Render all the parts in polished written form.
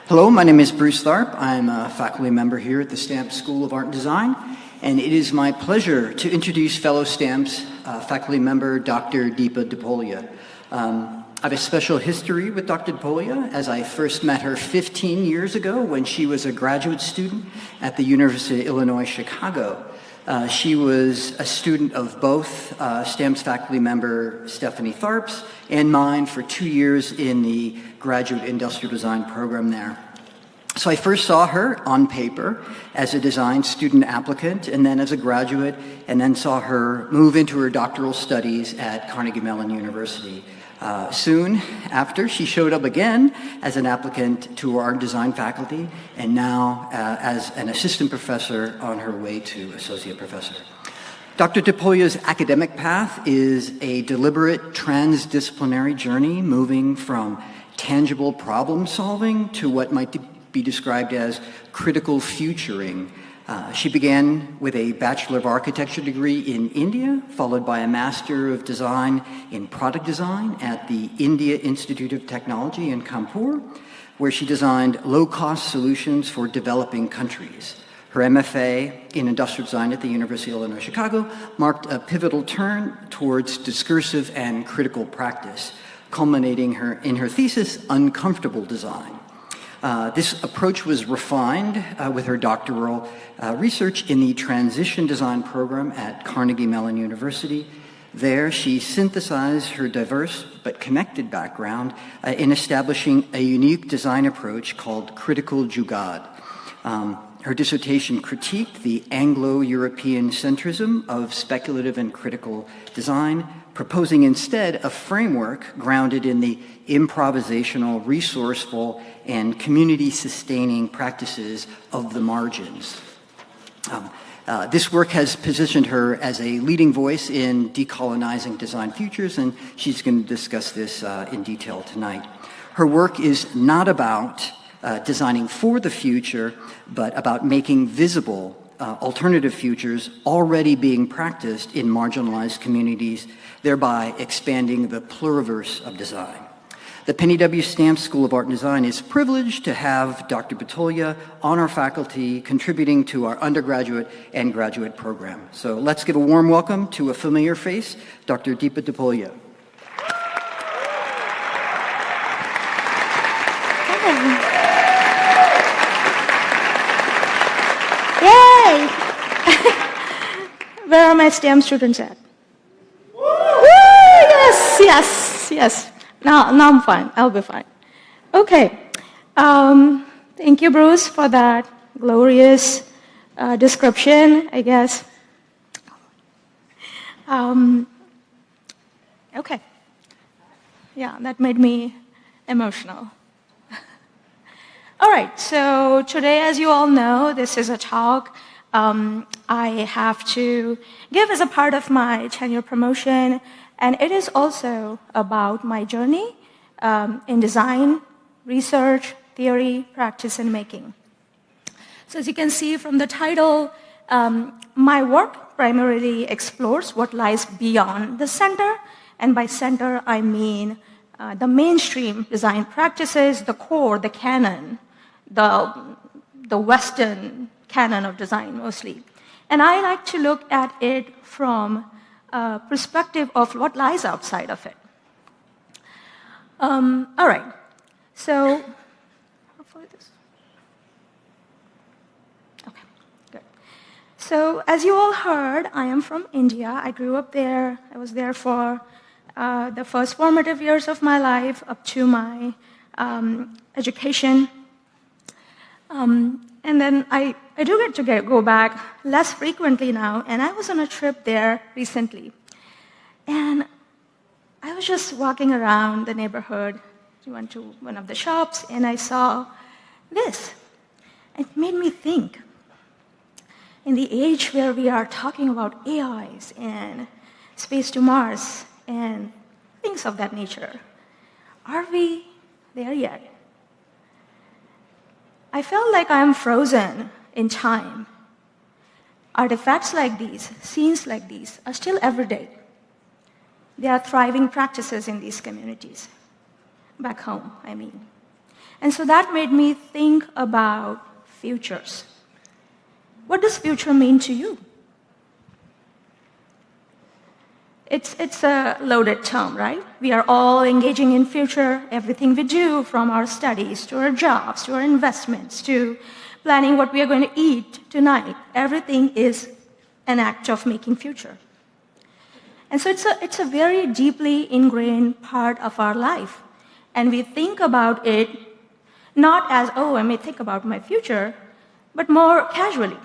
Hello, my name is Bruce Tharp. I'm a faculty member here at the Stamps School of Art and Design, and it is my pleasure to introduce fellow Stamps faculty member Dr. Deepa Butoliya. I have a special history with Dr. Butoliya, as I first met her 15 years ago when she was a graduate student at the University of Illinois, Chicago. She was a student of both Stamps faculty member Stephanie Tharp's and mine for 2 years in the graduate industrial design program there. So I first saw her on paper as a design student applicant and then as a graduate, and then saw her move into her doctoral studies at Carnegie Mellon University. Soon after, she showed up again as an applicant to our design faculty, and now as an assistant professor on her way to associate professor. Dr. Butoliya's academic path is a deliberate transdisciplinary journey moving from tangible problem solving to what might be described as critical futuring. She began with a Bachelor of Architecture degree in India, followed by a Master of Design in Product Design at the India Institute of Technology in Kanpur, where she designed low-cost solutions for developing countries. Her MFA in Industrial Design at the University of Illinois, Chicago marked a pivotal turn towards discursive and critical practice, culminating in her thesis, Uncomfortable Design. This approach was refined with her doctoral research in the Transition Design program at Carnegie Mellon University. There, she synthesized her diverse but connected background in establishing a unique design approach called critical Jugaad. Her dissertation critiqued the Anglo-European centrism of speculative and critical design, proposing instead a framework grounded in the improvisational, resourceful, and community-sustaining practices of the margins. This work has positioned her as a leading voice in decolonizing design futures, and she's going to discuss this in detail tonight. Her work is not about designing for the future, but about making visible alternative futures already being practiced in marginalized communities, thereby expanding the pluriverse of design. The Penny W. Stamps School of Art and Design is privileged to have Dr. Butoliya on our faculty, contributing to our undergraduate and graduate program. So let's give a warm welcome to a familiar face, Dr. Deepa Butoliya. Yay! Where are my STEM students at? Woo! Yes. Now I'm fine. I'll be fine. Okay. Thank you, Bruce, for that glorious description, I guess. Okay. Yeah, that made me emotional. All right, so today, as you all know, this is a talk I have to give as a part of my tenure promotion, and it is also about my journey in design, research, theory, practice, and making. So as you can see from the title, my work primarily explores what lies beyond the center, and by center I mean the mainstream design practices, the core, the canon, the Western canon of design mostly. And I like to look at it from a perspective of what lies outside of it. All right, so hopefully this. Okay, good. So as you all heard, I am from India. I grew up there. I was there for the first formative years of my life up to my education. And then I do get to go back less frequently now, and I was on a trip there recently. And I was just walking around the neighborhood, went to one of the shops, and I saw this. It made me think, in the age where we are talking about AIs and space to Mars and things of that nature, are we there yet? I felt like I am frozen in time. Artifacts like these, scenes like these, are still everyday. They are thriving practices in these communities. Back home, I mean. And so that made me think about futures. What does future mean to you? It's a loaded term, right? We are all engaging in future. Everything we do, from our studies to our jobs to our investments to planning what we are going to eat tonight, everything is an act of making future. And so it's a very deeply ingrained part of our life. And we think about it not as, oh, I may think about my future, but more casually.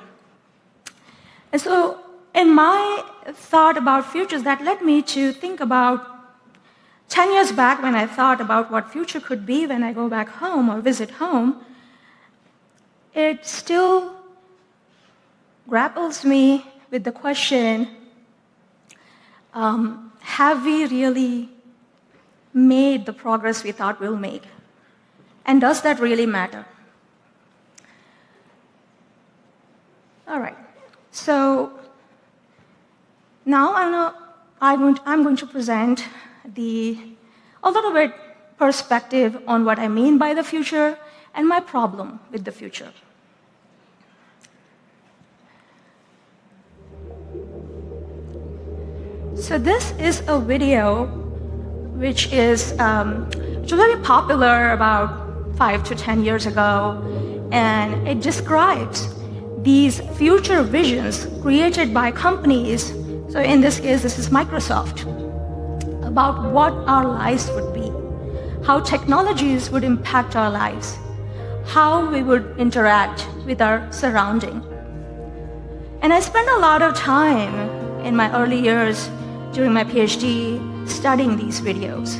And so in my thought about futures, that led me to think about 10 years back when I thought about what future could be when I go back home or visit home. It still grapples me with the question, have we really made the progress we thought we'll make? And does that really matter? All right. So now I'm going to present a little bit perspective on what I mean by the future and my problem with the future. So this is a video which is very popular about 5 to 10 years ago, and it describes these future visions created by companies. So in this case, this is Microsoft, about what our lives would be, how technologies would impact our lives, how we would interact with our surrounding. And I spent a lot of time in my early years during my PhD studying these videos,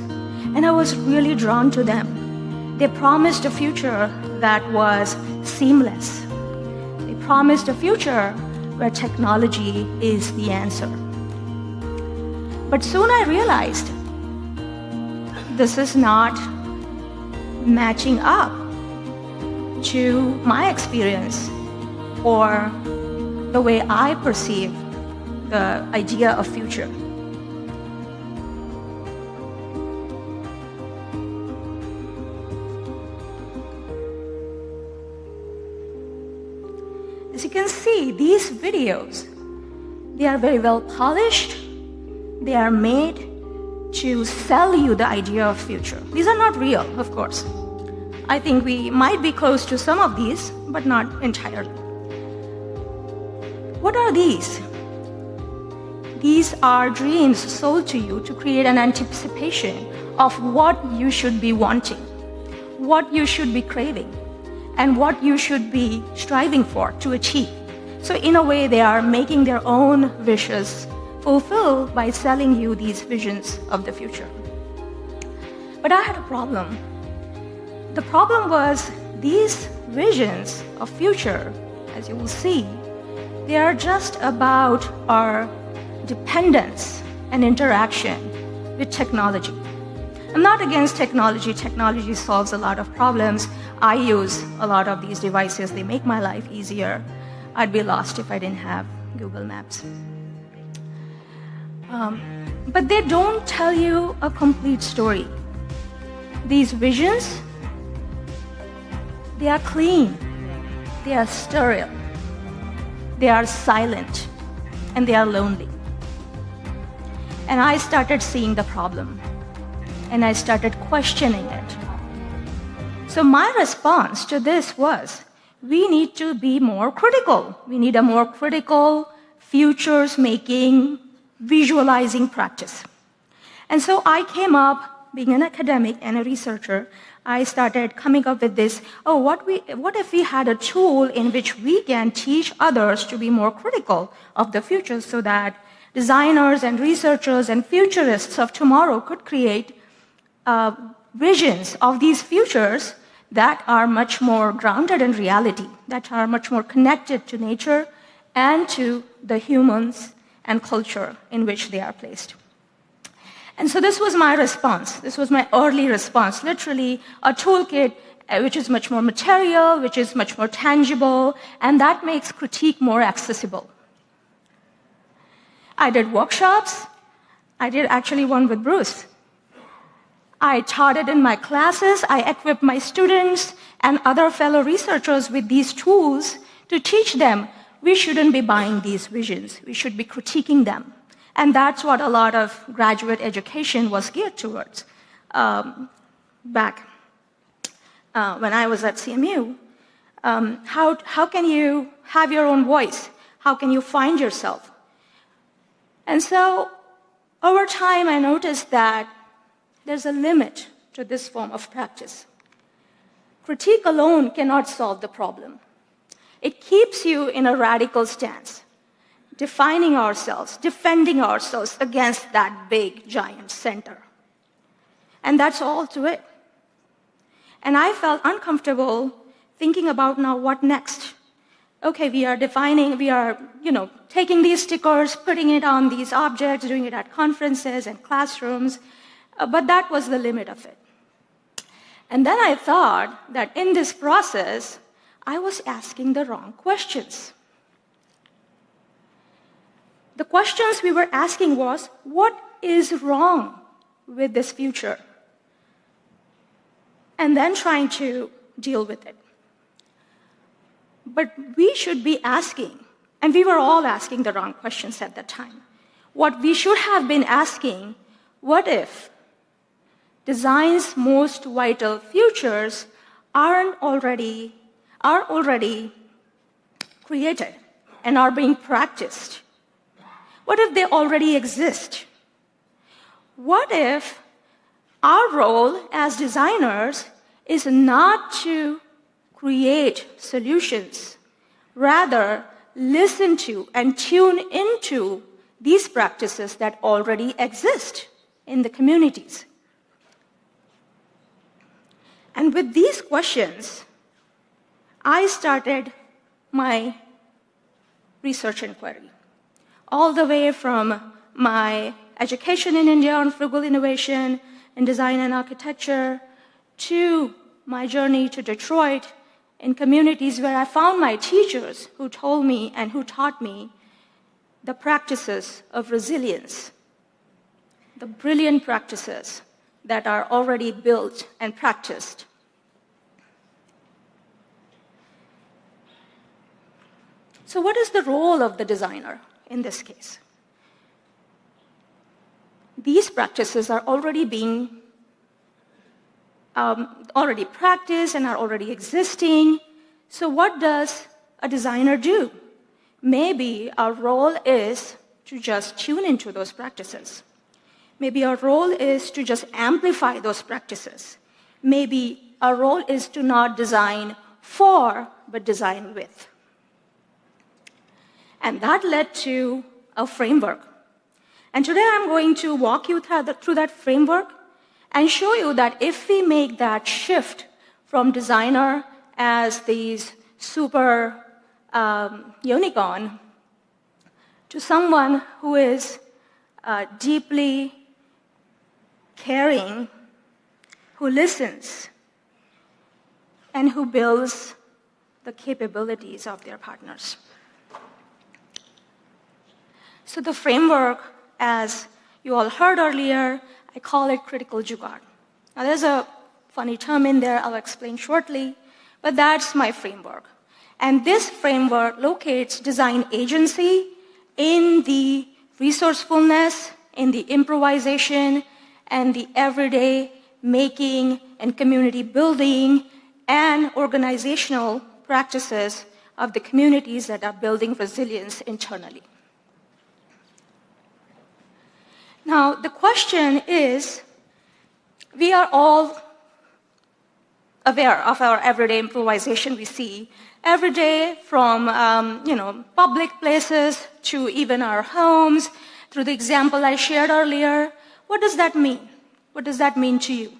and I was really drawn to them. They promised a future that was seamless. They promised a future where technology is the answer. But soon I realized this is not matching up to my experience or the way I perceive the idea of future. As you can see, these videos, they are very well polished. They are made to sell you the idea of future. These are not real, of course. I think we might be close to some of these, but not entirely. What are these? These are dreams sold to you to create an anticipation of what you should be wanting, what you should be craving, and what you should be striving for to achieve. So in a way, they are making their own wishes fulfill by selling you these visions of the future. But I had a problem. The problem was these visions of future, as you will see, they are just about our dependence and interaction with technology. I'm not against technology. Technology solves a lot of problems. I use a lot of these devices. They make my life easier. I'd be lost if I didn't have Google Maps. But they don't tell you a complete story. These visions, they are clean, they are sterile, they are silent, and they are lonely. And I started seeing the problem, and I started questioning it. So my response to this was, we need to be more critical. We need a more critical, futures-making, visualizing practice. And so I came up, being an academic and a researcher, I started coming up with this, what if we had a tool in which we can teach others to be more critical of the future so that designers and researchers and futurists of tomorrow could create visions of these futures that are much more grounded in reality, that are much more connected to nature and to the humans and culture in which they are placed. And so this was my response. This was my early response, literally a toolkit which is much more material, which is much more tangible, and that makes critique more accessible. I did workshops. I did actually one with Bruce. I taught it in my classes. I equipped my students and other fellow researchers with these tools to teach them we shouldn't be buying these visions. We should be critiquing them. And that's what a lot of graduate education was geared towards back when I was at CMU. How can you have your own voice? How can you find yourself? And so over time, I noticed that there's a limit to this form of practice. Critique alone cannot solve the problem. It keeps you in a radical stance, defining ourselves, defending ourselves against that big, giant center. And that's all to it. And I felt uncomfortable thinking about now what next. Okay, we are taking these stickers, putting it on these objects, doing it at conferences and classrooms, but that was the limit of it. And then I thought that in this process, I was asking the wrong questions. The questions we were asking was, what is wrong with this future? And then trying to deal with it. But we should be asking, and we were all asking the wrong questions at that time. What we should have been asking, what if design's most vital futures are already created and are being practiced? What if they already exist? What if our role as designers is not to create solutions, rather listen to and tune into these practices that already exist in the communities? And with these questions, I started my research inquiry, all the way from my education in India on frugal innovation in design and architecture to my journey to Detroit in communities where I found my teachers who told me and who taught me the practices of resilience, the brilliant practices that are already built and practiced. So what is the role of the designer in this case? These practices are already being already practiced and are already existing. So what does a designer do? Maybe our role is to just tune into those practices. Maybe our role is to just amplify those practices. Maybe our role is to not design for, but design with. And that led to a framework. And today I'm going to walk you through that framework and show you that if we make that shift from designer as these super unicorn to someone who is deeply caring, who listens, and who builds the capabilities of their partners. So the framework, as you all heard earlier, I call it critical Jugaad. Now there's a funny term in there I'll explain shortly, but that's my framework. And this framework locates design agency in the resourcefulness, in the improvisation, and the everyday making and community building and organizational practices of the communities that are building resilience internally. Now, the question is, we are all aware of our everyday improvisation we see every day from public places to even our homes, through the example I shared earlier. What does that mean? What does that mean to you?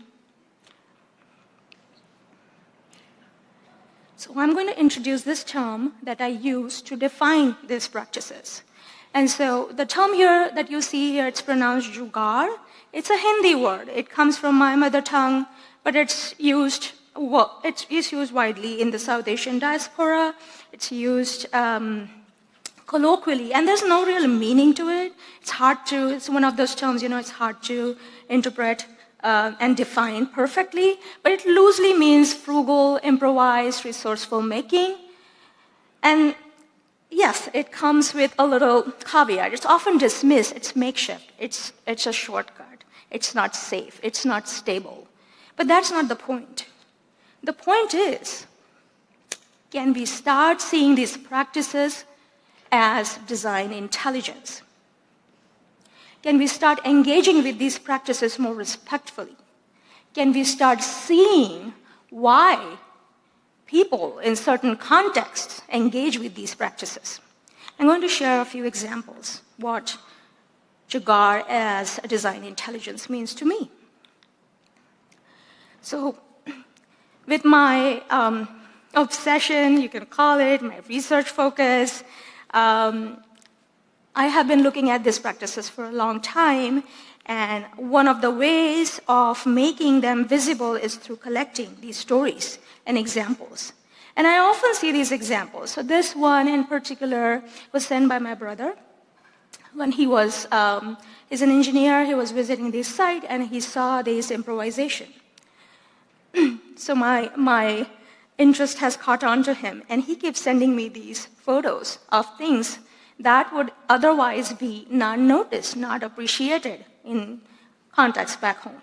So I'm going to introduce this term that I use to define these practices. And so the term here that you see here, it's pronounced Jugaad. It's a Hindi word. It comes from my mother tongue, but it's used widely in the South Asian diaspora. It's used colloquially, and there's no real meaning to it. It's one of those terms, it's hard to interpret and defined perfectly, but it loosely means frugal, improvised, resourceful making. And yes, it comes with a little caveat. It's often dismissed. It's makeshift. It's a shortcut. It's not safe. It's not stable. But that's not the point. The point is, can we start seeing these practices as design intelligence? Can we start engaging with these practices more respectfully? Can we start seeing why people in certain contexts engage with these practices? I'm going to share a few examples what Jugaad as a design intelligence means to me. So with my obsession, you can call it, my research focus, I have been looking at these practices for a long time, and one of the ways of making them visible is through collecting these stories and examples. And I often see these examples. So this one in particular was sent by my brother when he was, he's an engineer, he was visiting this site and he saw this improvisation. So my interest has caught on to him, and he keeps sending me these photos of things that would otherwise be not noticed, not appreciated in contexts back home.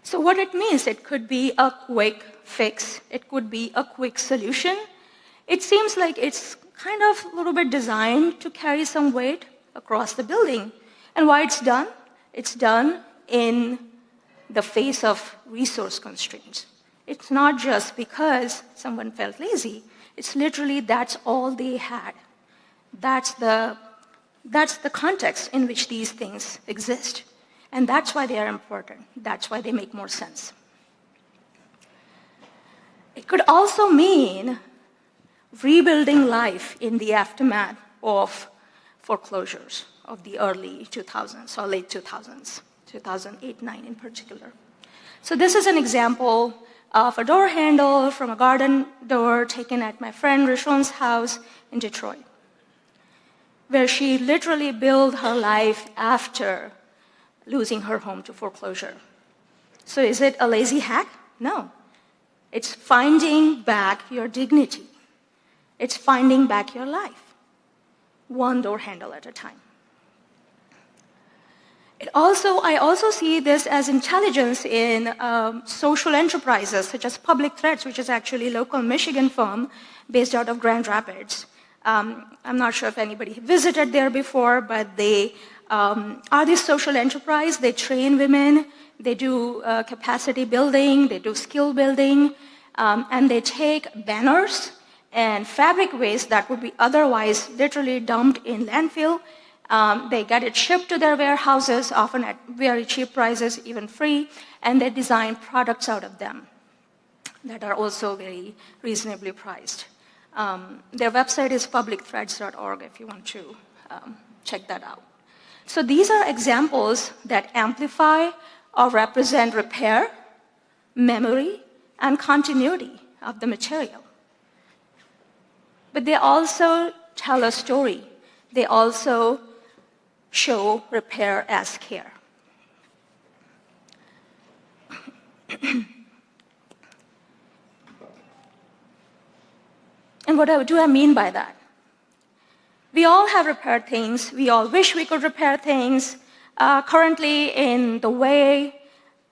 So what it means, it could be a quick fix, it could be a quick solution. It seems like it's kind of a little bit designed to carry some weight across the building. And why it's done? It's done in the face of resource constraints. It's not just because someone felt lazy, it's literally that's all they had. That's the context in which these things exist. And that's why they are important. That's why they make more sense. It could also mean rebuilding life in the aftermath of foreclosures of the early 2000s or late 2000s, 2008-9 in particular. So this is an example of a door handle from a garden door taken at my friend Rishon's house in Detroit, where she literally built her life after losing her home to foreclosure. So is it a lazy hack? No. It's finding back your dignity. It's finding back your life, one door handle at a time. I also see this as intelligence in social enterprises, such as Public Threads, which is actually a local Michigan firm based out of Grand Rapids. I'm not sure if anybody visited there before, but they are this social enterprise. They train women, they do capacity building, they do skill building, and they take banners and fabric waste that would be otherwise literally dumped in landfill. They get it shipped to their warehouses, often at very cheap prices, even free, and they design products out of them that are also very reasonably priced. Their website is publicthreads.org if you want to check that out. So these are examples that amplify or represent repair, memory, and continuity of the material. But they also tell a story. They also show repair as care. And what do I mean by that? We all have repaired things. We all wish we could repair things. Currently, in the way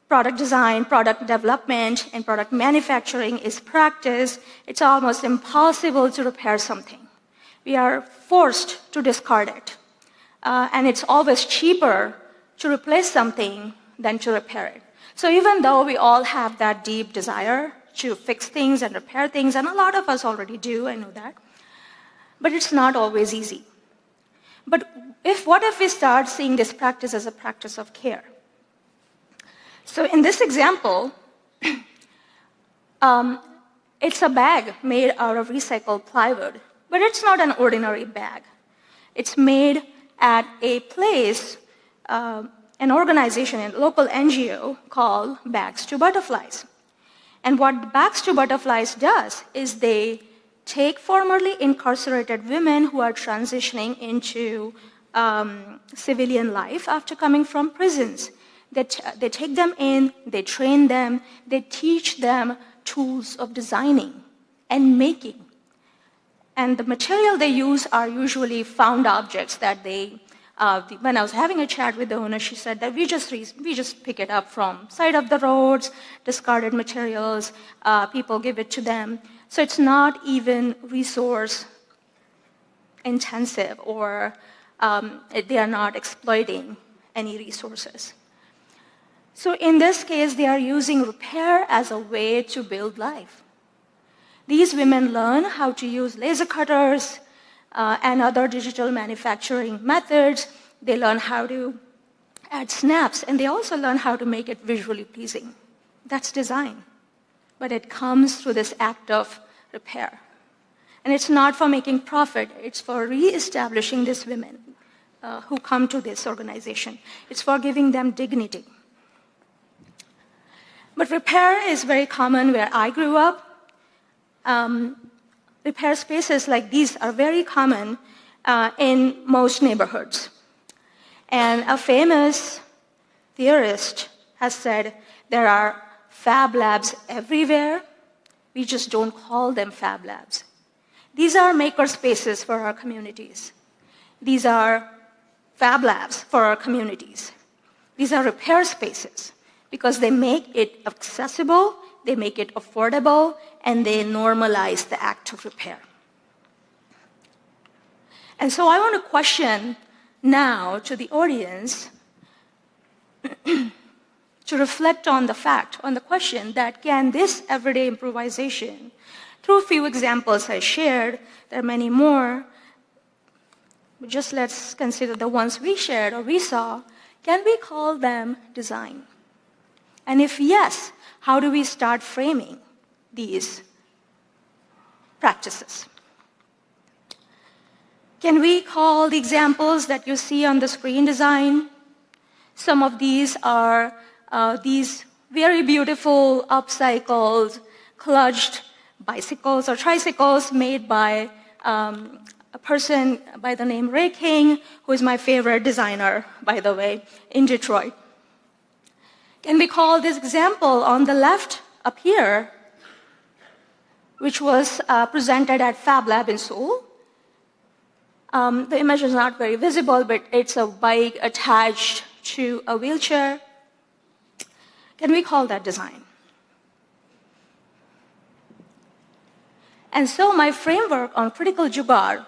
product design, product development, and product manufacturing is practiced, it's almost impossible to repair something. We are forced to discard it. And it's always cheaper to replace something than to repair it. So even though we all have that deep desire to fix things and repair things, and a lot of us already do, I know that, but it's not always easy. But what if we start seeing this practice as a practice of care? So in this example, it's a bag made out of recycled plywood, but it's not an ordinary bag. It's made at a place, an organization, a local NGO called Bags to Butterflies. And what Bags to Butterflies does is they take formerly incarcerated women who are transitioning into civilian life after coming from prisons. They take them in, they train them, they teach them tools of designing and making. And the material they use are usually found objects that they, when I was having a chat with the owner, she said that we just pick it up from side of the roads, discarded materials, people give it to them. So it's not even resource intensive, or they are not exploiting any resources. So in this case, they are using repair as a way to build life. These women learn how to use laser cutters and other digital manufacturing methods. They learn how to add snaps, and they also learn how to make it visually pleasing. That's design. But it comes through this act of repair. And it's not for making profit, it's for re-establishing these women who come to this organization. It's for giving them dignity. But repair is very common where I grew up. Repair spaces like these are very common in most neighborhoods. And a famous theorist has said there are fab labs everywhere. We just don't call them fab labs. These are maker spaces for our communities. These are fab labs for our communities. These are repair spaces because they make it accessible, they make it affordable, and they normalize the act of repair. And so I want to question now to the audience to reflect on the fact, on the question that can this everyday improvisation, through a few examples I shared, there are many more, but just let's consider the ones we shared or we saw, can we call them design? And if yes, how do we start framing these practices? Can we call the examples that you see on the screen design? Some of these are these very beautiful upcycled, kludged bicycles or tricycles made by a person by the name Ray King, who is my favorite designer, by the way, in Detroit. Can we call this example on the left up here, which was presented at Fab Lab in Seoul? The image is not very visible, but it's a bike attached to a wheelchair. Can we call that design? And so my framework on critical jugaad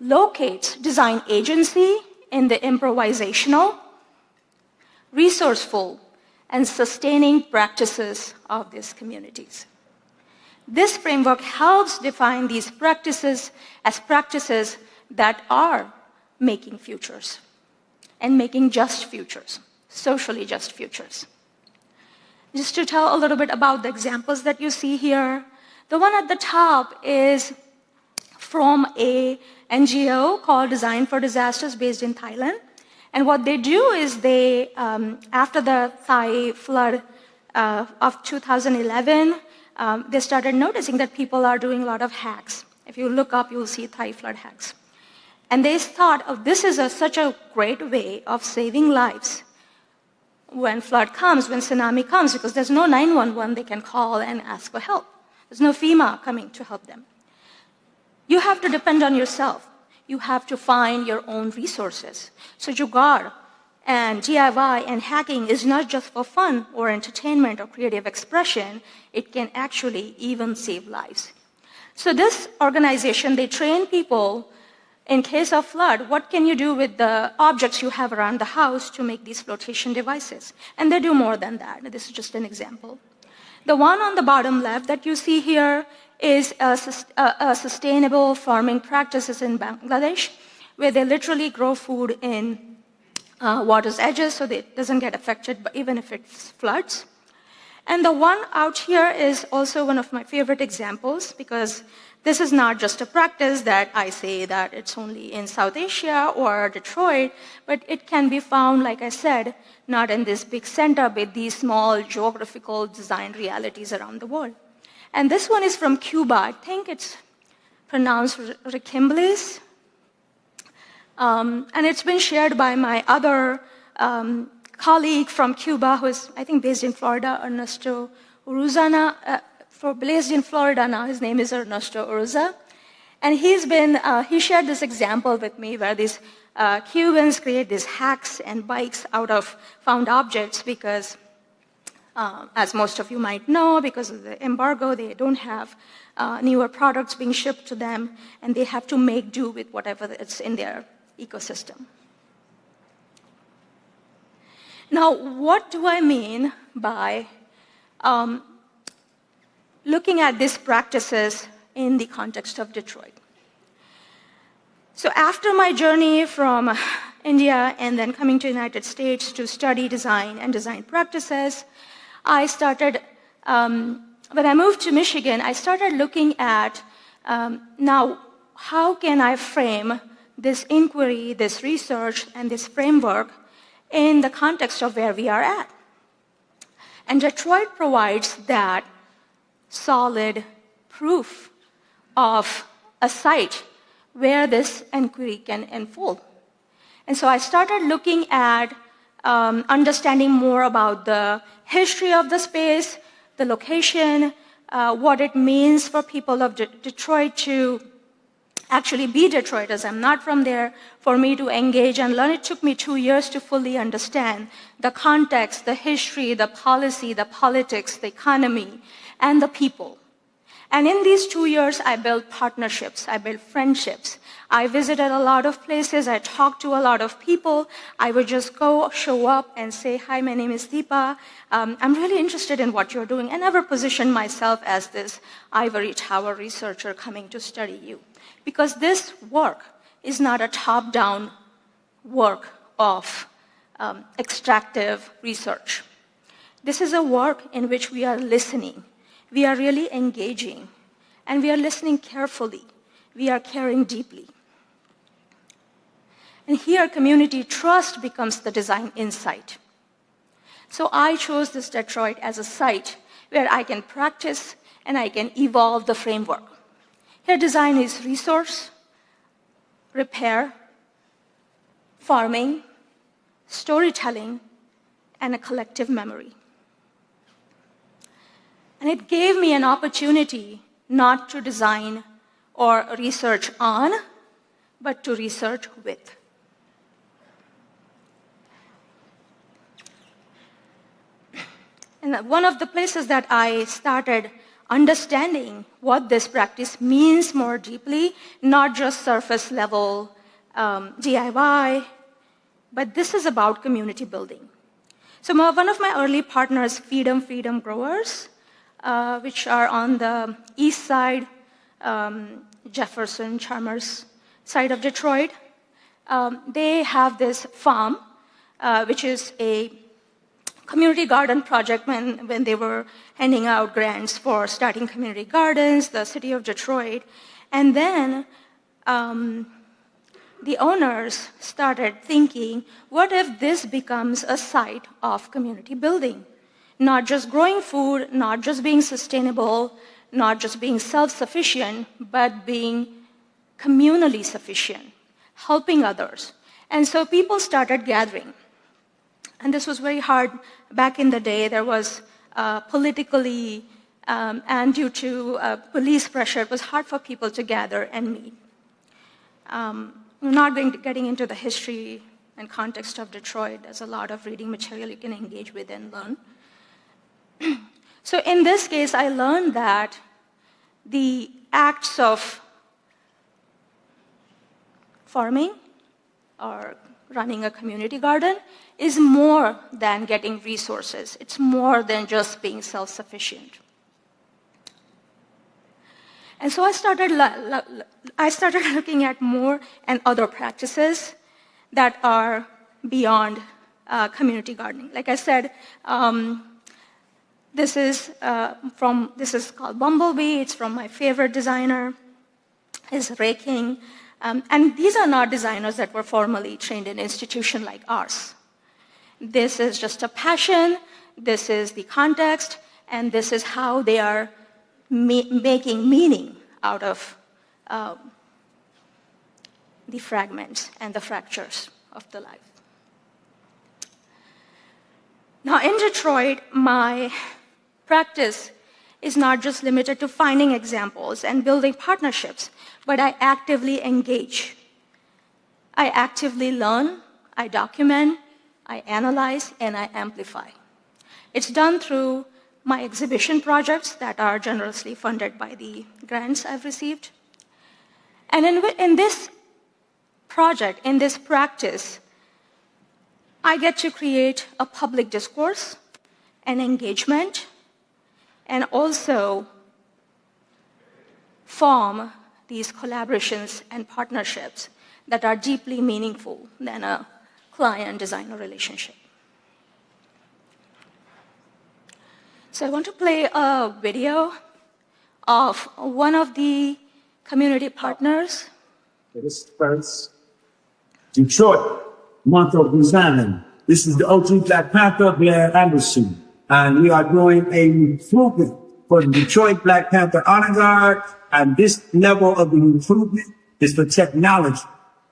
locates design agency in the improvisational, resourceful, and sustaining practices of these communities. This framework helps define these practices as practices that are making futures and making just futures, socially just futures. Just to tell a little bit about the examples that you see here, the one at the top is from a NGO called Design for Disasters based in Thailand. And what they do is they, after the Thai flood of 2011, they started noticing that people are doing a lot of hacks. If you look up, you'll see Thai flood hacks. And they thought, oh, this is such a great way of saving lives when flood comes, when tsunami comes, because there's no 911 they can call and ask for help. There's no FEMA coming to help them. You have to depend on yourself. You have to find your own resources. So Jugaad and DIY and hacking is not just for fun or entertainment or creative expression. It can actually even save lives. So this organization, they train people in case of flood, what can you do with the objects you have around the house to make these flotation devices? And they do more than that. This is just an example. The one on the bottom left that you see here is a sustainable farming practices in Bangladesh, where they literally grow food in water's edges so that it doesn't get affected even if it floods. And the one out here is also one of my favorite examples, because this is not just a practice that I say that it's only in South Asia or Detroit, but it can be found, like I said, not in this big center, but these small geographical design realities around the world. And this one is from Cuba. I think it's pronounced Requimblis. And it's been shared by my other colleague from Cuba, who is, I think, based in Florida, Ernesto Uruzana. Based in Florida now, his name is Ernesto Uruza. And he shared this example with me where these Cubans create these hacks and bikes out of found objects because, as most of you might know, because of the embargo, they don't have newer products being shipped to them, and they have to make do with whatever is in their ecosystem. Now, what do I mean by looking at these practices in the context of Detroit? So after my journey from India and then coming to the United States to study design and design practices, I started, when I moved to Michigan, I started looking at now, how can I frame this inquiry, this research, and this framework in the context of where we are at? And Detroit provides that solid proof of a site where this inquiry can unfold. And so I started looking at understanding more about the history of the space, the location, what it means for people of Detroit to actually be Detroiters. I'm not from there. For me to engage and learn, it took me 2 years to fully understand the context, the history, the policy, the politics, the economy, and the people. And in these 2 years, I built partnerships, I built friendships. I visited a lot of places, I talked to a lot of people. I would just go, show up, and say, hi, my name is Deepa. I'm really interested in what you're doing. I never positioned myself as this ivory tower researcher coming to study you. Because this work is not a top-down work of extractive research. This is a work in which we are listening. We are really engaging, and we are listening carefully. We are caring deeply. And here, community trust becomes the design insight. So I chose this Detroit as a site where I can practice and I can evolve the framework. Here, design is resource, repair, farming, storytelling, and a collective memory. And it gave me an opportunity not to design or research on, but to research with. And one of the places that I started understanding what this practice means more deeply, not just surface level DIY, but this is about community building. So one of my early partners, Freedom Growers, which are on the east side, Jefferson, Chalmers side of Detroit. They have this farm, which is a community garden project when they were handing out grants for starting community gardens, the city of Detroit. And then the owners started thinking, what if this becomes a site of community building? Not just growing food, not just being sustainable, not just being self-sufficient, but being communally sufficient, helping others. And so people started gathering. And this was very hard. Back in the day, there was politically and due to police pressure, it was hard for people to gather and meet. We're not getting into the history and context of Detroit. There's a lot of reading material you can engage with and learn. So in this case, I learned that the acts of farming or running a community garden is more than getting resources. It's more than just being self-sufficient. And so I started looking at more and other practices that are beyond community gardening. Like I said, this is called Bumblebee. It's from my favorite designer, is raking. And these are not designers that were formally trained in an institution like ours. This is just a passion, this is the context, and this is how they are making meaning out of the fragments and the fractures of the life. Now, in Detroit, my practice is not just limited to finding examples and building partnerships, but I actively engage. I actively learn, I document, I analyze, and I amplify. It's done through my exhibition projects that are generously funded by the grants I've received. And in this project, in this practice, I get to create a public discourse, an engagement, and also form these collaborations and partnerships that are deeply meaningful than a client-designer relationship. So I want to play a video of one of the community partners. This is first. Detroit, month of design. This is the OG Black Panther, Blair Anderson. And we are doing a recruitment for the Detroit Black Panther Honor Guard. And this level of the recruitment is for technology.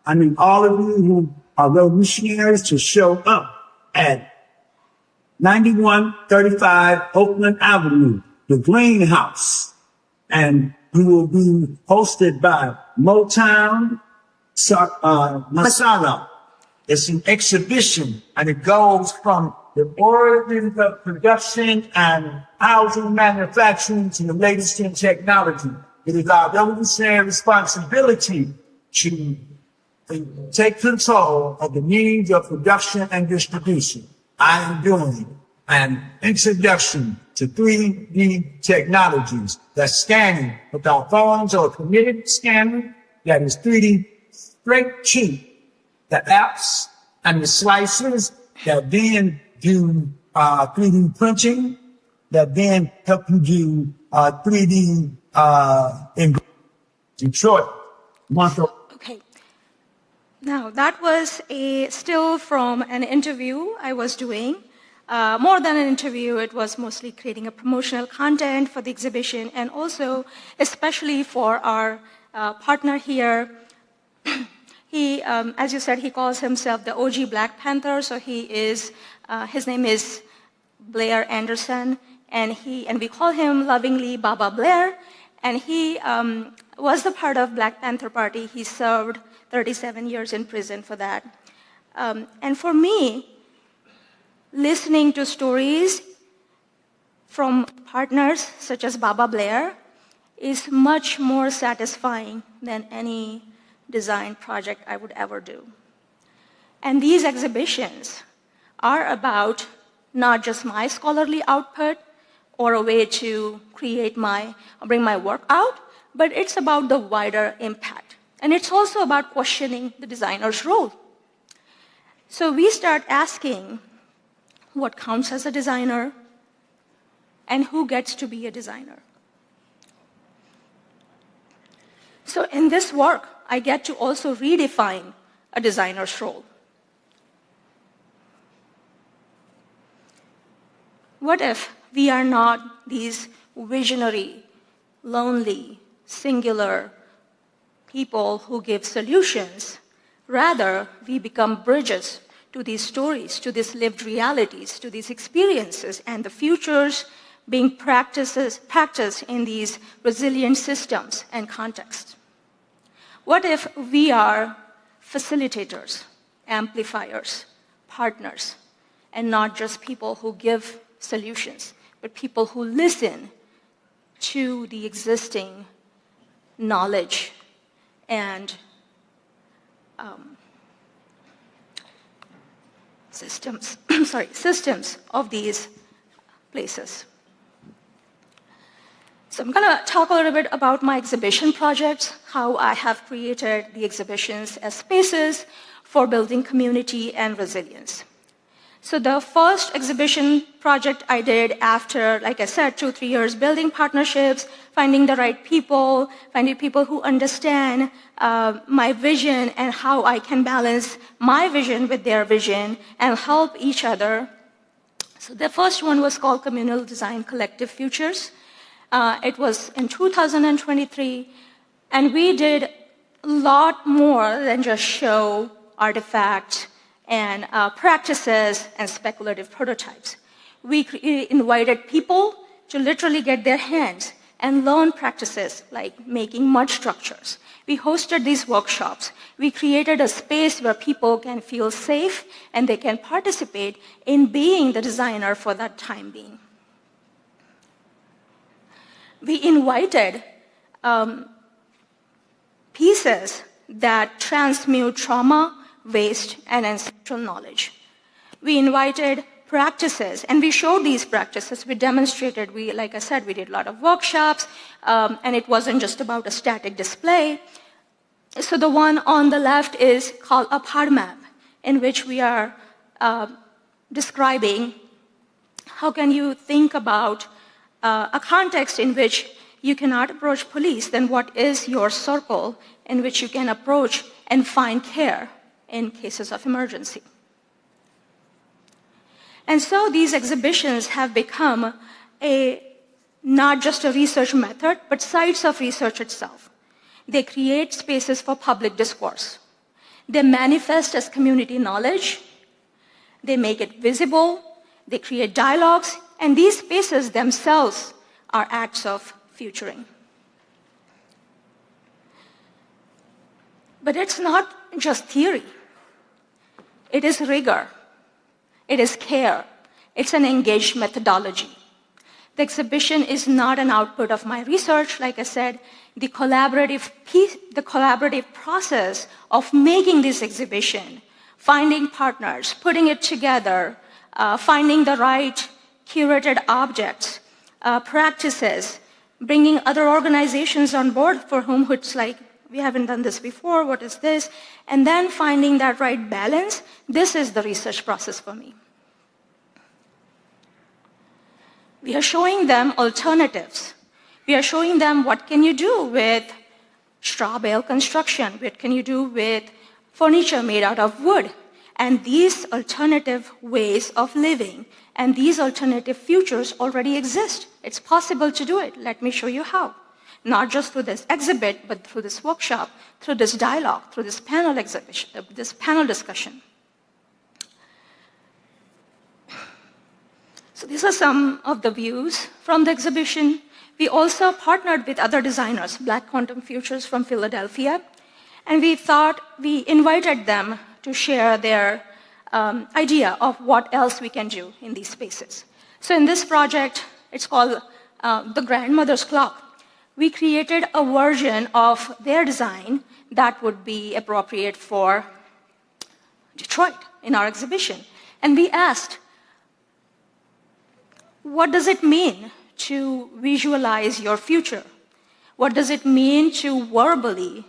I need all of you who are revolutionaries to show up at 9135 Oakland Avenue, the Greenhouse. And we will be hosted by Motown Masala. It's an exhibition, and it goes from the origins of production and housing manufacturing to the latest in technology. It is our revolutionary responsibility to take control of the means of production and distribution. I am doing an introduction to 3D technologies. That's scanning with our phones or committed scanning. That is 3D straight to the apps and the slices that then do 3D printing, that then help you do 3D in Detroit. Okay. Now, that was a still from an interview I was doing. More than an interview, it was mostly creating a promotional content for the exhibition, and also, especially for our partner here. He, as you said, he calls himself the OG Black Panther, so he is, his name is Blair Anderson, and we call him lovingly Baba Blair, and he was the part of Black Panther Party. He served 37 years in prison for that. And for me, listening to stories from partners such as Baba Blair is much more satisfying than any design project I would ever do. And these exhibitions are about not just my scholarly output or a way to bring my work out, but it's about the wider impact. And it's also about questioning the designer's role. So we start asking what counts as a designer and who gets to be a designer. So in this work, I get to also redefine a designer's role. What if we are not these visionary, lonely, singular people who give solutions? Rather, we become bridges to these stories, to these lived realities, to these experiences, and the futures being practiced in these resilient systems and contexts. What if we are facilitators, amplifiers, partners, and not just people who give solutions, but people who listen to the existing knowledge and systems of these places. So I'm going to talk a little bit about my exhibition projects, how I have created the exhibitions as spaces for building community and resilience. So the first exhibition project I did after, like I said, 2-3 years building partnerships, finding the right people, finding people who understand my vision and how I can balance my vision with their vision and help each other. So the first one was called Communal Design Collective Futures. It was in 2023, and we did a lot more than just show artifacts and practices and speculative prototypes. We invited people to literally get their hands and learn practices like making mud structures. We hosted these workshops. We created a space where people can feel safe and they can participate in being the designer for that time being. We invited pieces that transmute trauma, waste, and ancestral knowledge. We invited practices, and we showed these practices. We demonstrated, like I said, we did a lot of workshops, and it wasn't just about a static display. So the one on the left is called a pod map, in which we are describing how can you think about a context in which you cannot approach police, then what is your circle in which you can approach and find care in cases of emergency. And so these exhibitions have become not just a research method, but sites of research itself. They create spaces for public discourse. They manifest as community knowledge. They make it visible. They create dialogues. And these spaces themselves are acts of futuring. But it's not just theory. It is rigor. It is care. It's an engaged methodology. The exhibition is not an output of my research. Like I said, the collaborative process of making this exhibition, finding partners, putting it together, finding the right curated objects, practices, bringing other organizations on board for whom it's like, we haven't done this before, what is this? And then finding that right balance, this is the research process for me. We are showing them alternatives. We are showing them what can you do with straw bale construction, what can you do with furniture made out of wood, and these alternative ways of living, and these alternative futures already exist. It's possible to do it. Let me show you how. Not just through this exhibit, but through this workshop, through this dialogue, through this panel exhibition, this panel discussion. So these are some of the views from the exhibition. We also partnered with other designers, Black Quantum Futures from Philadelphia, and we invited them to share their idea of what else we can do in these spaces. So in this project, it's called the Grandmother's Clock. We created a version of their design that would be appropriate for Detroit in our exhibition. And we asked, what does it mean to visualize your future? What does it mean to verbally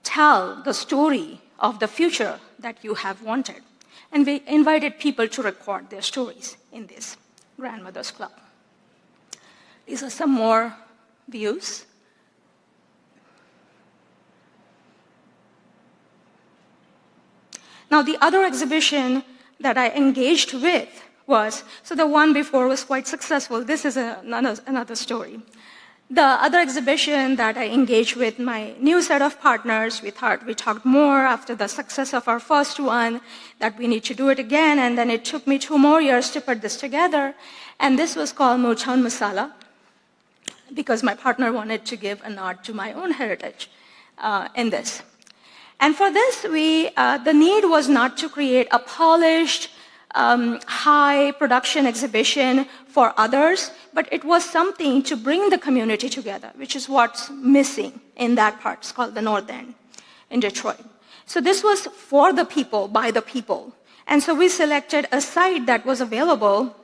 tell the story of the future that you have wanted? And we invited people to record their stories in this Grandmother's Club. These are some more views. Now, the other exhibition that I engaged with was, so the one before was quite successful. This is another story. The other exhibition that I engaged with my new set of partners, we talked more after the success of our first one, that we need to do it again, and then it took me 2 more years to put this together. And this was called Motown Masala, because my partner wanted to give a nod to my own heritage in this. And for this, the need was not to create a polished, high production exhibition for others, but it was something to bring the community together, which is what's missing in that part. It's called the North End in Detroit. So this was for the people, by the people. And so we selected a site that was available,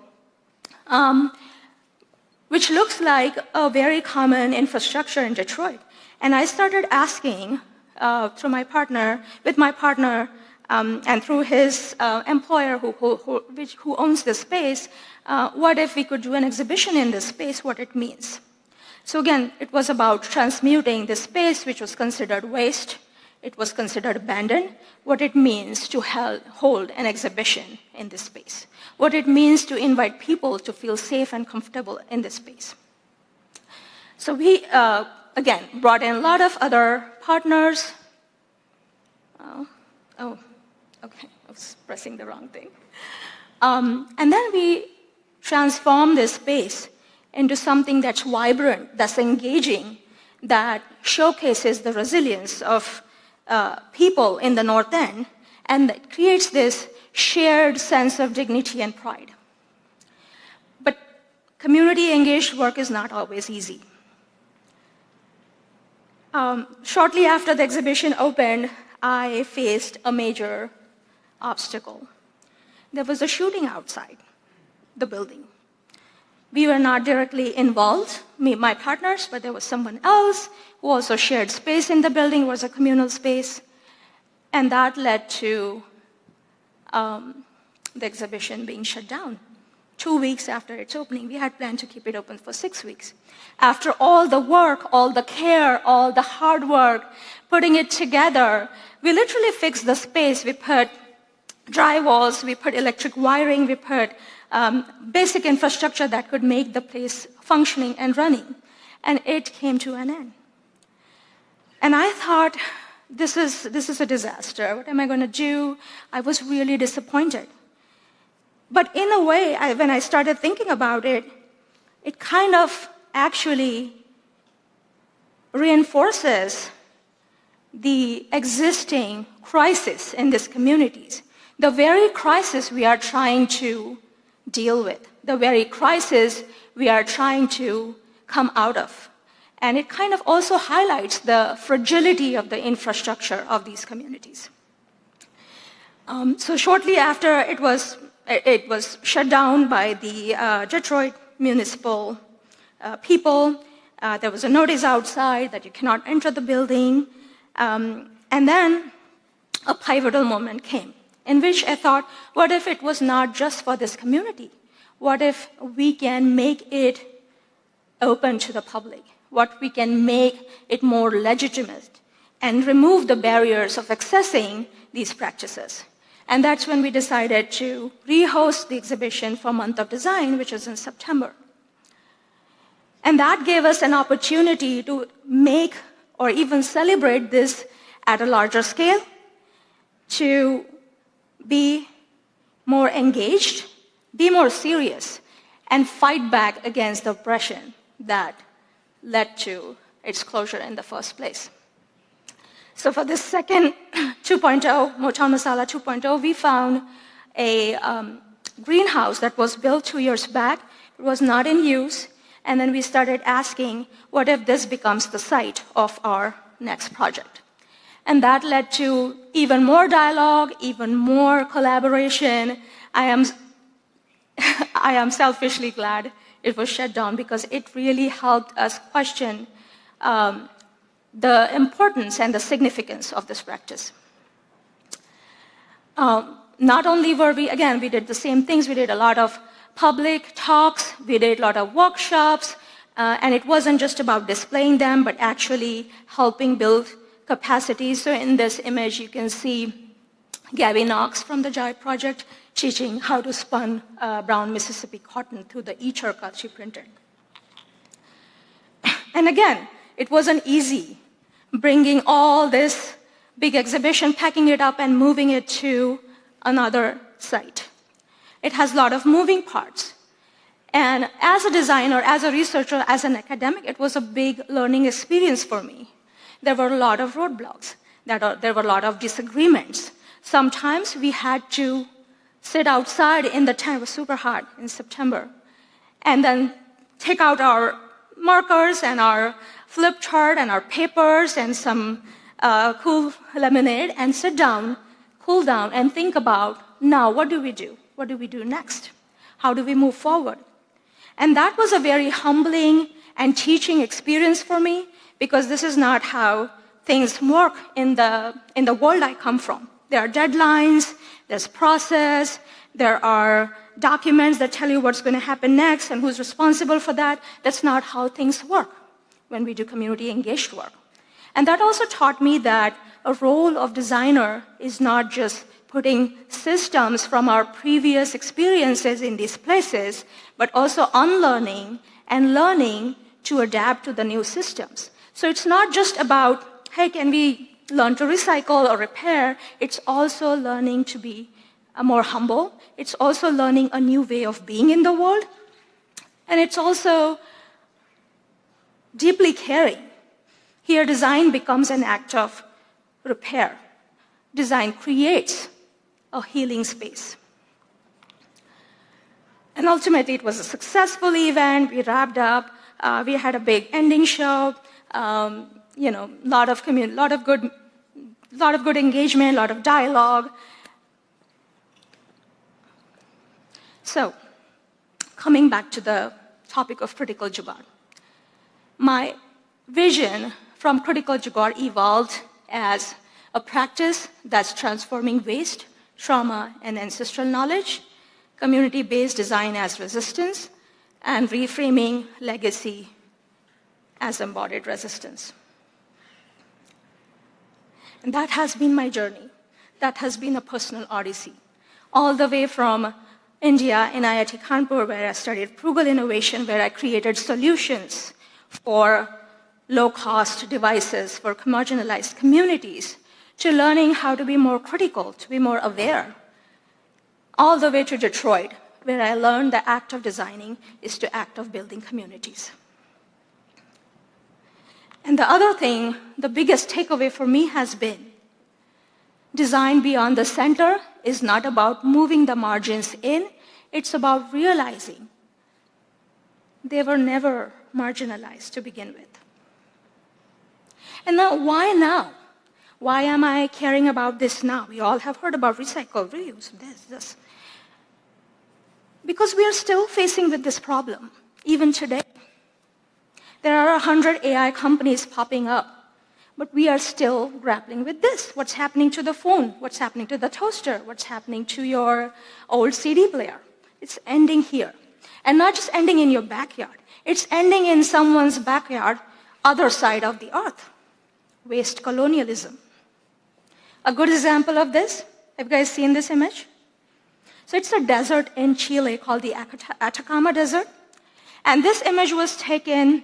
which looks like a very common infrastructure in Detroit. And I started asking with my partner, and through his employer who owns this space, what if we could do an exhibition in this space, what it means. So again, it was about transmuting this space, which was considered waste, it was considered abandoned, what it means to hold an exhibition in this space, what it means to invite people to feel safe and comfortable in this space. So we again, brought in a lot of other partners. Okay, I was pressing the wrong thing. And then we transformed this space into something that's vibrant, that's engaging, that showcases the resilience of people in the North End, and that creates this shared sense of dignity and pride. But community-engaged work is not always easy. Shortly after the exhibition opened, I faced a major obstacle. There was a shooting outside the building. We were not directly involved, my partners, but there was someone else who also shared space in the building. It was a communal space. And that led to the exhibition being shut down. 2 weeks after its opening, we had planned to keep it open for 6 weeks. After all the work, all the care, all the hard work, putting it together, we literally fixed the space. We put drywalls, we put electric wiring, we put basic infrastructure that could make the place functioning and running. And it came to an end. And I thought, this is a disaster. What am I going to do? I was really disappointed. But in a way, when I started thinking about it, it kind of actually reinforces the existing crisis in these communities. The very crisis we are trying to deal with, the very crisis we are trying to come out of. And it kind of also highlights the fragility of the infrastructure of these communities. So shortly after it was shut down by the Detroit municipal people, there was a notice outside that you cannot enter the building. And then a pivotal moment came, in which I thought, what if it was not just for this community? What if we can make it open to the public? What we can make it more legitimate and remove the barriers of accessing these practices? And that's when we decided to rehost the exhibition for Month of Design, which was in September. And that gave us an opportunity to make or even celebrate this at a larger scale, to be more engaged, be more serious, and fight back against the oppression that led to its closure in the first place. So for this second 2.0, Motown Masala 2.0, we found a greenhouse that was built 2 years back. It was not in use. And then we started asking, what if this becomes the site of our next project? And that led to even more dialogue, even more collaboration. I am selfishly glad it was shut down, because it really helped us question the importance and the significance of this practice. Not only were we did the same things. We did a lot of public talks, we did a lot of workshops, and it wasn't just about displaying them, but actually helping build capacity. So in this image, you can see Gabby Knox from the Jugaad project teaching how to spun brown Mississippi cotton through the e-charcoal she printed. And again, it wasn't easy bringing all this big exhibition, packing it up and moving it to another site. It has a lot of moving parts. And as a designer, as a researcher, as an academic, it was a big learning experience for me. There were a lot of roadblocks. There were a lot of disagreements. Sometimes we had to sit outside in the tent. It was super hot in September. And then take out our markers and our flip chart and our papers and some cool lemonade and sit down, cool down, and think about, now what do we do? What do we do next? How do we move forward? And that was a very humbling and teaching experience for me, because this is not how things work in the world I come from. There are deadlines, there's process, there are documents that tell you what's going to happen next and who's responsible for that. That's not how things work when we do community-engaged work. And that also taught me that a role of designer is not just putting systems from our previous experiences in these places, but also unlearning and learning to adapt to the new systems. So it's not just about, hey, can we learn to recycle or repair? It's also learning to be more humble. It's also learning a new way of being in the world. And it's also deeply caring. Here, design becomes an act of repair. Design creates a healing space. And ultimately, it was a successful event. We wrapped up. We had a big ending show. Lot of good engagement, a lot of dialogue. So, coming back to the topic of critical jugaad, my vision from critical jugaad evolved as a practice that's transforming waste, trauma, and ancestral knowledge, community-based design as resistance, and reframing legacy as embodied resistance. And that has been my journey. That has been a personal odyssey, all the way from India in IIT Kanpur, where I studied frugal innovation, where I created solutions for low-cost devices for marginalized communities, to learning how to be more critical, to be more aware, all the way to Detroit, where I learned the act of designing is the act of building communities. And the other thing, the biggest takeaway for me has been, design beyond the center is not about moving the margins in, it's about realizing they were never marginalized to begin with. And now, why now? Why am I caring about this now? We all have heard about recycle, reuse, this. Because we are still facing with this problem, even today. There are 100 AI companies popping up, but we are still grappling with this. What's happening to the phone? What's happening to the toaster? What's happening to your old CD player? It's ending here. And not just ending in your backyard. It's ending in someone's backyard, other side of the earth. Waste colonialism. A good example of this, have you guys seen this image? So it's a desert in Chile called the Atacama Desert. And this image was taken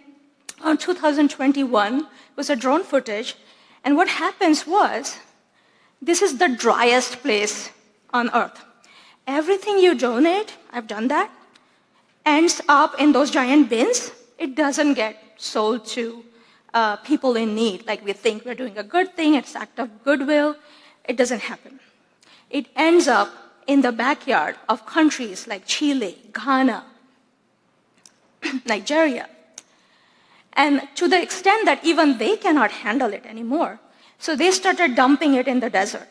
in 2021. It was a drone footage. And what happens was, this is the driest place on earth. Everything you donate, I've done that, ends up in those giant bins. It doesn't get sold to people in need. Like we think we're doing a good thing, it's an act of goodwill. It doesn't happen. It ends up in the backyard of countries like Chile, Ghana, Nigeria. And to the extent that even they cannot handle it anymore, so they started dumping it in the desert.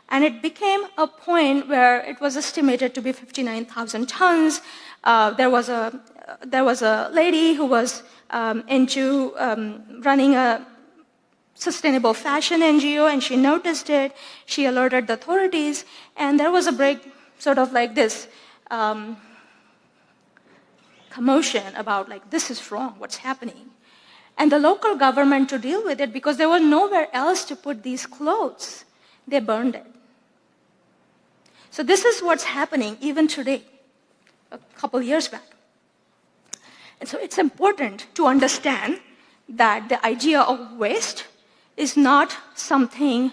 And it became a point where it was estimated to be 59,000 tons. There was a lady who was into running a sustainable fashion NGO, and she noticed it. She alerted the authorities, and there was a big sort of like this commotion about like, this is wrong, what's happening? And the local government, to deal with it, because there was nowhere else to put these clothes, they burned it. So this is what's happening even today, a couple years back. And so it's important to understand that the idea of waste is not something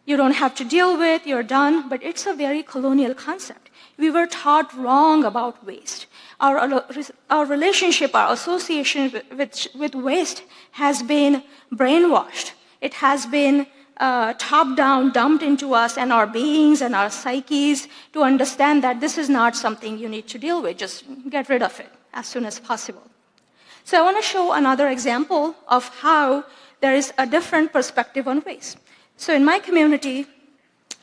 you don't have to deal with, you're done, but it's a very colonial concept. We were taught wrong about waste. Our relationship, our association with waste has been brainwashed. It has been top-down dumped into us and our beings and our psyches to understand that this is not something you need to deal with. Just get rid of it as soon as possible. So I want to show another example of how there is a different perspective on waste. So in my community,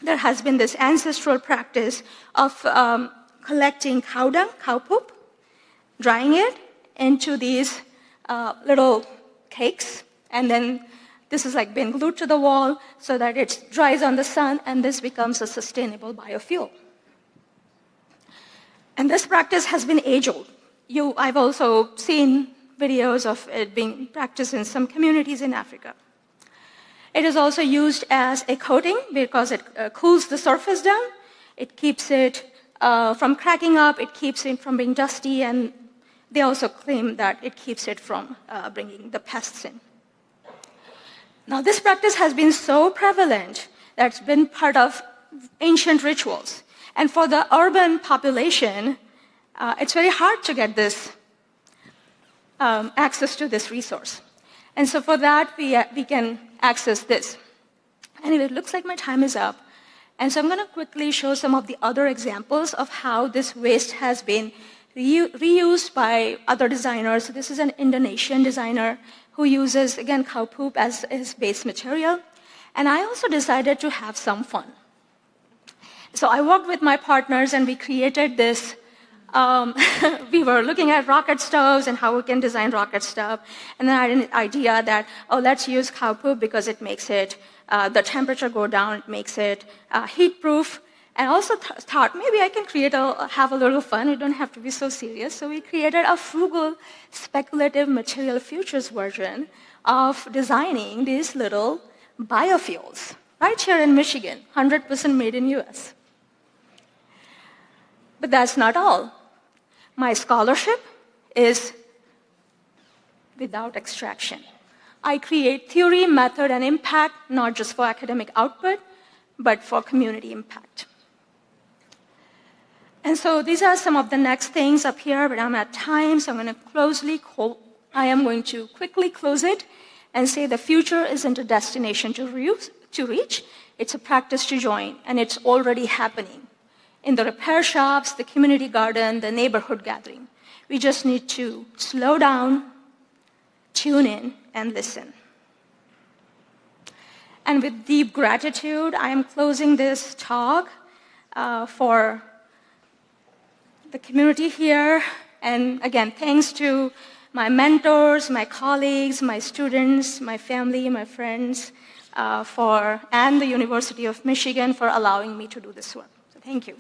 there has been this ancestral practice of collecting cow dung, cow poop, drying it into these little cakes, and then this is like being glued to the wall so that it dries on the sun, and this becomes a sustainable biofuel. And this practice has been age-old. I've also seen videos of it being practiced in some communities in Africa. It is also used as a coating because it cools the surface down. It keeps it from cracking up. It keeps it from being dusty. And they also claim that it keeps it from bringing the pests in. Now, this practice has been so prevalent that it's been part of ancient rituals. And for the urban population, it's very hard to get this access to this resource. And so for that, we can access this. Anyway, it looks like my time is up. And so I'm going to quickly show some of the other examples of how this waste has been reused by other designers. So this is an Indonesian designer who uses, again, cow poop as his base material. And I also decided to have some fun. So I worked with my partners and we created this. We were looking at rocket stoves and how we can design rocket stove. And then I had an idea that, oh, let's use cow poop because it makes it, the temperature go down, it makes it heat-proof. And also thought, maybe I can have a little fun. We don't have to be so serious. So we created a frugal, speculative material futures version of designing these little biofuels right here in Michigan, 100% made in US. But that's not all. My scholarship is without extraction. I create theory, method, and impact, not just for academic output, but for community impact. And so these are some of the next things up here, but I'm at time, so I am going to quickly close it and say the future isn't a destination to reach, it's a practice to join, and it's already happening in the repair shops, the community garden, the neighborhood gathering. We just need to slow down, tune in, and listen. And with deep gratitude, I am closing this talk for the community here. And again, thanks to my mentors, my colleagues, my students, my family, my friends, and the University of Michigan for allowing me to do this work. So thank you.